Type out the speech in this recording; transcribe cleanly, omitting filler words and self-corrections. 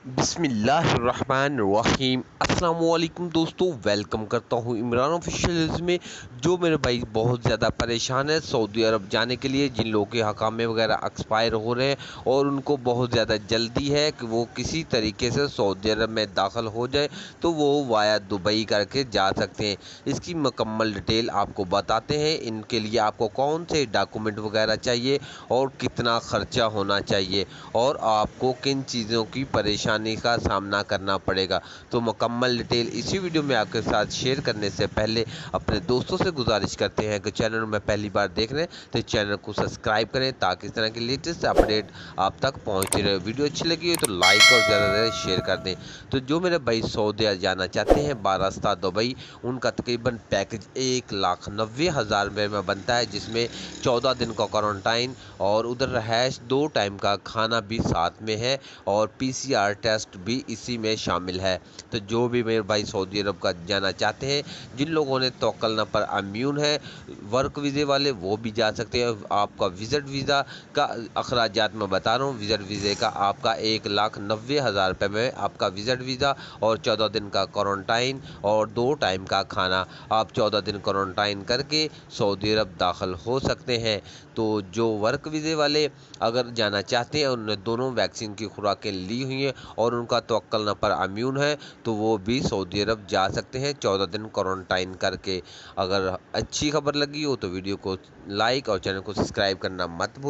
बिस्मिल्लाहिर्रहमानिर्रहीम अस्सलामुअलैकुम दोस्तों, वेलकम करता हूँ इमरान ऑफिशियल में। जो मेरे भाई बहुत ज़्यादा परेशान है सऊदी अरब जाने के लिए, जिन लोगों के हकामे वगैरह एक्सपायर हो रहे हैं और उनको बहुत ज़्यादा जल्दी है कि वो किसी तरीके से सऊदी अरब में दाखिल हो जाए, तो वो वाया दुबई करके जा सकते हैं। इसकी मुकम्मल डिटेल आपको बताते हैं। इनके लिए आपको कौन से डॉक्यूमेंट वगैरह चाहिए और कितना ख़र्चा होना चाहिए और आपको किन चीज़ों की परेशानी का सामना करना पड़ेगा। तो मुकम्मल डिटेल इसी वीडियो में आपके साथ शेयर करने से पहले अपने दोस्तों से गुजारिश करते हैं कि चैनल में पहली बार देख रहे हैं तो चैनल को सब्सक्राइब करें, ताकि इस तरह की लेटेस्ट अपडेट आप तक पहुंचती रहे। वीडियो अच्छी लगी हो तो लाइक और ज़्यादा से ज़्यादा शेयर कर दें। तो जो मेरे भाई सऊदी जाना चाहते हैं बारास्ता दुबई, उनका तकरीबन पैकेज 1,90,000 रुपये में बनता है, जिसमें 14 दिन का क्वारंटाइन और उधर रहायश, 2 टाइम का खाना भी साथ में है और पीसीआर टेस्ट भी इसी में शामिल है। तो जो भी मेरे भाई सऊदी अरब का जाना चाहते हैं, जिन लोगों ने तवक्कल पर इम्यून है, वर्क वीज़े वाले, वो भी जा सकते हैं। आपका विज़िट वीज़ा का अखराजात मैं बता रहा हूँ। विज़िट वीज़े का आपका 1,90,000 रुपये में आपका विज़िट वीज़ा और 14 दिन का क्वारंटाइन और 2 टाइम का खाना। आप 14 दिन क्वारंटाइन करके सऊदी अरब दाखिल हो सकते हैं। तो जो वर्क वीज़े वाले अगर जाना चाहते हैं, उन्होंने दोनों वैक्सीन की खुराकें ली हुई हैं और उनका तवक्कल पर इम्यून है, तो वो भी सऊदी अरब जा सकते हैं 14 दिन क्वारंटाइन करके। अगर अच्छी खबर लगी हो तो वीडियो को लाइक और चैनल को सब्सक्राइब करना मत भूलिए।